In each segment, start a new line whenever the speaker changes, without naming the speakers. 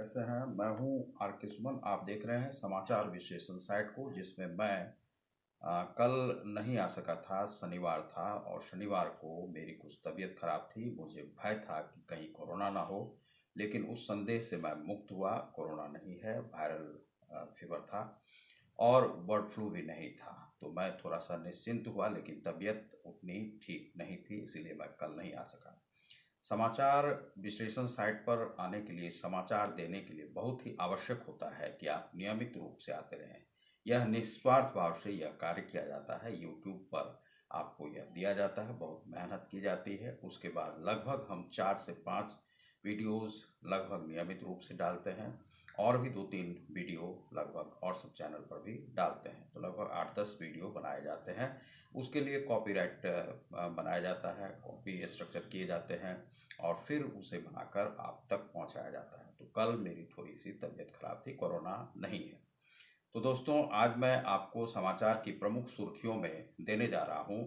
कैसे हैं? मैं हूं आर के सुमन। आप देख रहे हैं समाचार विश्लेषण साइट को, जिसमें मैं कल नहीं आ सका था। शनिवार था और शनिवार को मेरी कुछ तबीयत खराब थी। मुझे भय था कि कहीं कोरोना ना हो, लेकिन उस संदेह से मैं मुक्त हुआ। कोरोना नहीं है, वायरल फीवर था और बर्ड फ्लू भी नहीं था। तो मैं थोड़ा सा निश्चिंत हुआ, लेकिन तबीयत उतनी ठीक नहीं थी, इसीलिए मैं कल नहीं आ सका। समाचार विश्लेषण साइट पर आने के लिए, समाचार देने के लिए बहुत ही आवश्यक होता है कि आप नियमित रूप से आते रहें। यह निस्वार्थ भाव से यह कार्य किया जाता है। यूट्यूब पर आपको यह दिया जाता है, बहुत मेहनत की जाती है। उसके बाद लगभग हम 4 से 5 वीडियोस लगभग नियमित रूप से डालते हैं, और भी 2-3 वीडियो लगभग और सब चैनल पर भी डालते हैं। तो लगभग 8-10 वीडियो बनाए जाते हैं। उसके लिए कॉपीराइट बनाया जाता है, कॉपी स्ट्रक्चर किए जाते हैं और फिर उसे बनाकर आप तक पहुंचाया जाता है। तो कल मेरी थोड़ी सी तबीयत खराब थी, कोरोना नहीं है। तो दोस्तों, आज मैं आपको समाचार की प्रमुख सुर्खियों में देने जा रहा हूं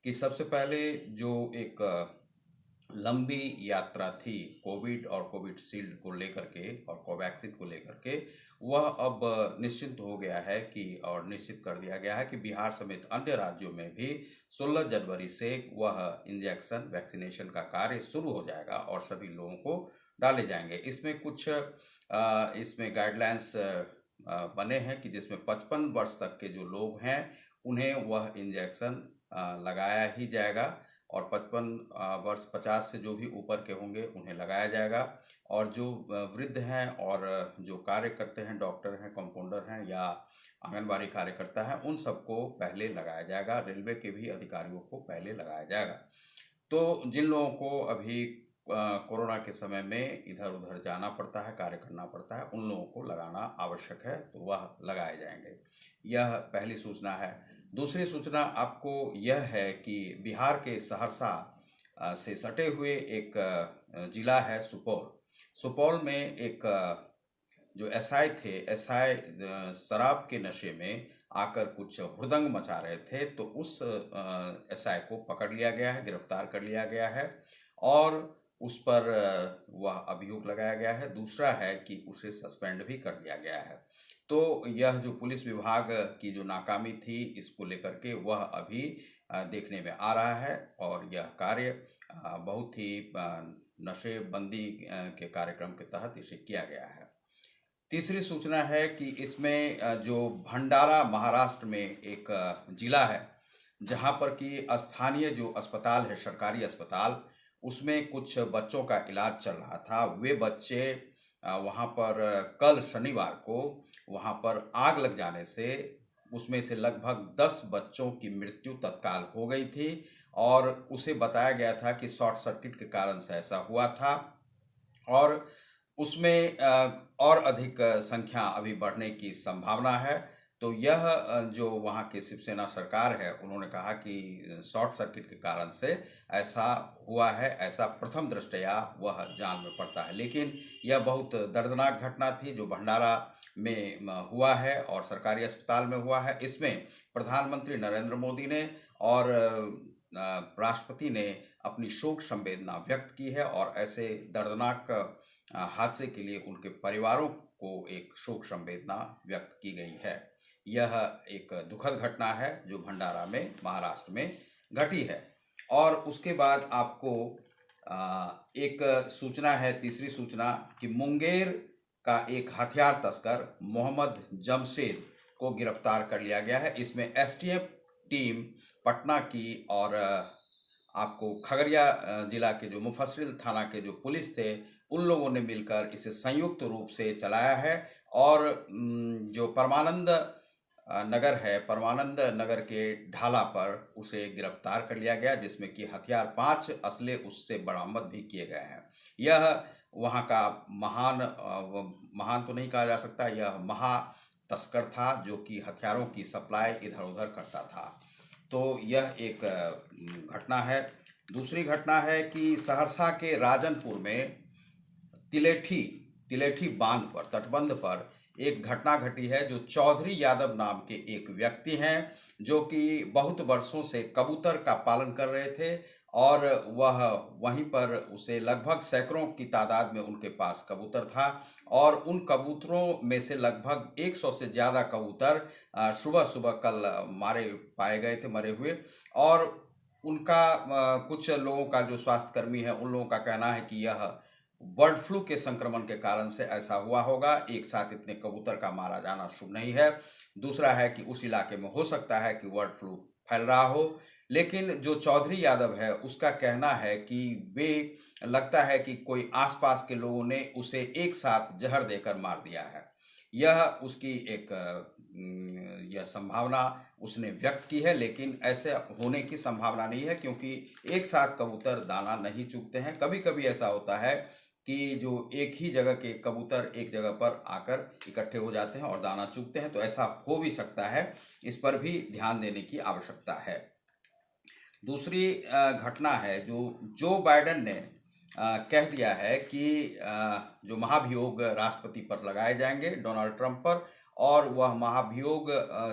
कि सबसे पहले जो एक लंबी यात्रा थी कोविड और कोविडशील्ड को लेकर के और कोवैक्सीन को लेकर के, वह अब निश्चित हो गया है कि, और निश्चित कर दिया गया है कि बिहार समेत अन्य राज्यों में भी 16 जनवरी से वह इंजेक्शन वैक्सीनेशन का कार्य शुरू हो जाएगा और सभी लोगों को डाले जाएंगे। इसमें कुछ इसमें गाइडलाइंस बने हैं कि जिसमें 55 वर्ष तक के जो लोग हैं उन्हें वह इंजेक्शन लगाया ही जाएगा, और 55 वर्ष 50 से जो भी ऊपर के होंगे उन्हें लगाया जाएगा। और जो वृद्ध हैं और जो कार्य करते हैं, डॉक्टर हैं, कंपाउंडर हैं या आंगनबाड़ी कार्यकर्ता हैं, उन सबको पहले लगाया जाएगा। रेलवे के भी अधिकारियों को पहले लगाया जाएगा। तो जिन लोगों को अभी कोरोना के समय में इधर उधर जाना पड़ता है, कार्य करना पड़ता है, उन लोगों को लगाना आवश्यक है, तो वह लगाए जाएंगे। यह पहली सूचना है। दूसरी सूचना आपको यह है कि बिहार के सहरसा से सटे हुए एक जिला है सुपौल। सुपौल में एक जो एसआई थे, एसआई शराब के नशे में आकर कुछ हुड़दंग मचा रहे थे, तो उस एसआई को पकड़ लिया गया है, गिरफ्तार कर लिया गया है और उस पर वह अभियोग लगाया गया है। दूसरा है कि उसे सस्पेंड भी कर दिया गया है। तो यह जो पुलिस विभाग की जो नाकामी थी, इसको लेकर के वह अभी देखने में आ रहा है और यह कार्य बहुत ही नशेबंदी के कार्यक्रम के तहत इसे किया गया है। तीसरी सूचना है कि इसमें जो भंडारा महाराष्ट्र में एक जिला है, जहां पर कि स्थानीय जो अस्पताल है, सरकारी अस्पताल, उसमें कुछ बच्चों का इलाज चल रहा था। वे बच्चे वहां पर कल शनिवार को वहां पर आग लग जाने से उसमें से लगभग 10 बच्चों की मृत्यु तत्काल हो गई थी और उसे बताया गया था कि शॉर्ट सर्किट के कारण से ऐसा हुआ था। और उसमें और अधिक संख्या अभी बढ़ने की संभावना है। तो यह जो वहाँ की शिवसेना सरकार है, उन्होंने कहा कि शॉर्ट सर्किट के कारण से ऐसा हुआ है, ऐसा प्रथम दृष्टया वह जान में पड़ता है। लेकिन यह बहुत दर्दनाक घटना थी जो भंडारा में हुआ है और सरकारी अस्पताल में हुआ है। इसमें प्रधानमंत्री नरेंद्र मोदी ने और राष्ट्रपति ने अपनी शोक संवेदना व्यक्त की है और ऐसे दर्दनाक हादसे के लिए उनके परिवारों को एक शोक संवेदना व्यक्त की गई है। यह एक दुखद घटना है जो भंडारा में, महाराष्ट्र में घटी है। और उसके बाद आपको एक सूचना है, तीसरी सूचना, कि मुंगेर का एक हथियार तस्कर मोहम्मद जमशेद को गिरफ्तार कर लिया गया है। इसमें एसटीएफ टीम पटना की और आपको खगड़िया जिला के जो मुफस्सिल थाना के जो पुलिस थे, उन लोगों ने मिलकर इसे संयुक्त रूप से चलाया है। और जो परमानंद नगर है, परमानंद नगर के ढाला पर उसे गिरफ्तार कर लिया गया, जिसमें कि हथियार 5 असले उससे बरामद भी किए गए हैं। यह वहाँ का महान तो नहीं कहा जा सकता, यह महा तस्कर था जो कि हथियारों की सप्लाई इधर उधर करता था। तो यह एक घटना है। दूसरी घटना है कि सहरसा के राजनपुर में तिलेठी तिलेठी बांध पर, तटबंध पर एक घटना घटी है। जो चौधरी यादव नाम के एक व्यक्ति हैं, जो कि बहुत वर्षों से कबूतर का पालन कर रहे थे और वह वहीं पर उसे लगभग सैकड़ों की तादाद में उनके पास कबूतर था और उन कबूतरों में से लगभग 100 से ज़्यादा कबूतर सुबह सुबह कल मारे पाए गए थे, मरे हुए। और उनका कुछ लोगों का जो स्वास्थ्यकर्मी है उन लोगों का कहना है कि यह बर्ड फ्लू के संक्रमण के कारण से ऐसा हुआ होगा। एक साथ इतने कबूतर का मारा जाना शुभ नहीं है। दूसरा है कि उस इलाके में हो सकता है कि बर्ड फ्लू फैल रहा हो। लेकिन जो चौधरी यादव है उसका कहना है कि वे लगता है कि कोई आसपास के लोगों ने उसे एक साथ जहर देकर मार दिया है। यह उसकी एक यह संभावना उसने व्यक्त की है, लेकिन ऐसे होने की संभावना नहीं है क्योंकि एक साथ कबूतर दाना नहीं चुगते हैं। कभी कभी ऐसा होता है कि जो एक ही जगह के कबूतर एक जगह पर आकर इकट्ठे हो जाते हैं और दाना चुगते हैं, तो ऐसा हो भी सकता है। इस पर भी ध्यान देने की आवश्यकता है। दूसरी घटना है जो बाइडेन ने कह दिया है कि जो महाभियोग राष्ट्रपति पर लगाए जाएंगे डोनाल्ड ट्रंप पर, और वह महाभियोग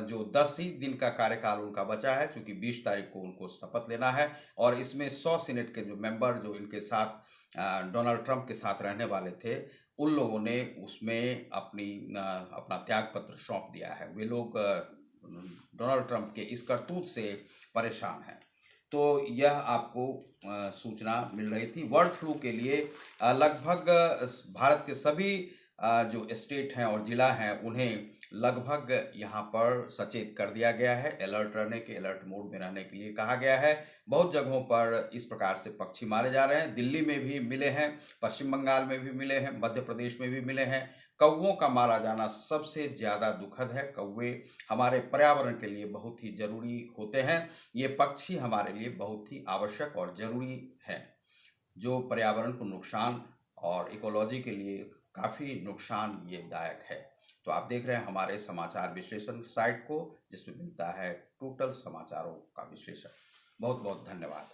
जो 10 ही दिन का कार्यकाल उनका बचा है, क्योंकि 20 तारीख को उनको शपथ लेना है और इसमें 100 सीनेट के जो मेंबर जो इनके साथ डोनाल्ड ट्रंप के साथ रहने वाले थे, उन लोगों ने उसमें अपना त्याग पत्र सौंप दिया है। वे लोग डोनाल्ड ट्रंप के इस करतूत से परेशान हैं। तो यह आपको सूचना मिल रही थी। बर्ड फ्लू के लिए लगभग भारत के सभी जो स्टेट हैं और ज़िला हैं उन्हें लगभग यहाँ पर सचेत कर दिया गया है, अलर्ट मोड में रहने के लिए कहा गया है। बहुत जगहों पर इस प्रकार से पक्षी मारे जा रहे हैं। दिल्ली में भी मिले हैं, पश्चिम बंगाल में भी मिले हैं, मध्य प्रदेश में भी मिले हैं। कौवों का मारा जाना सबसे ज़्यादा दुखद है। कौवे हमारे पर्यावरण के लिए बहुत ही जरूरी होते हैं। ये पक्षी हमारे लिए बहुत ही आवश्यक और ज़रूरी हैं, जो पर्यावरण को नुकसान और इकोलॉजी के लिए काफ़ी नुकसान ये दायक है। तो आप देख रहे हैं हमारे समाचार विश्लेषण साइट को, जिसमें मिलता है टोटल समाचारों का विश्लेषण। बहुत बहुत धन्यवाद।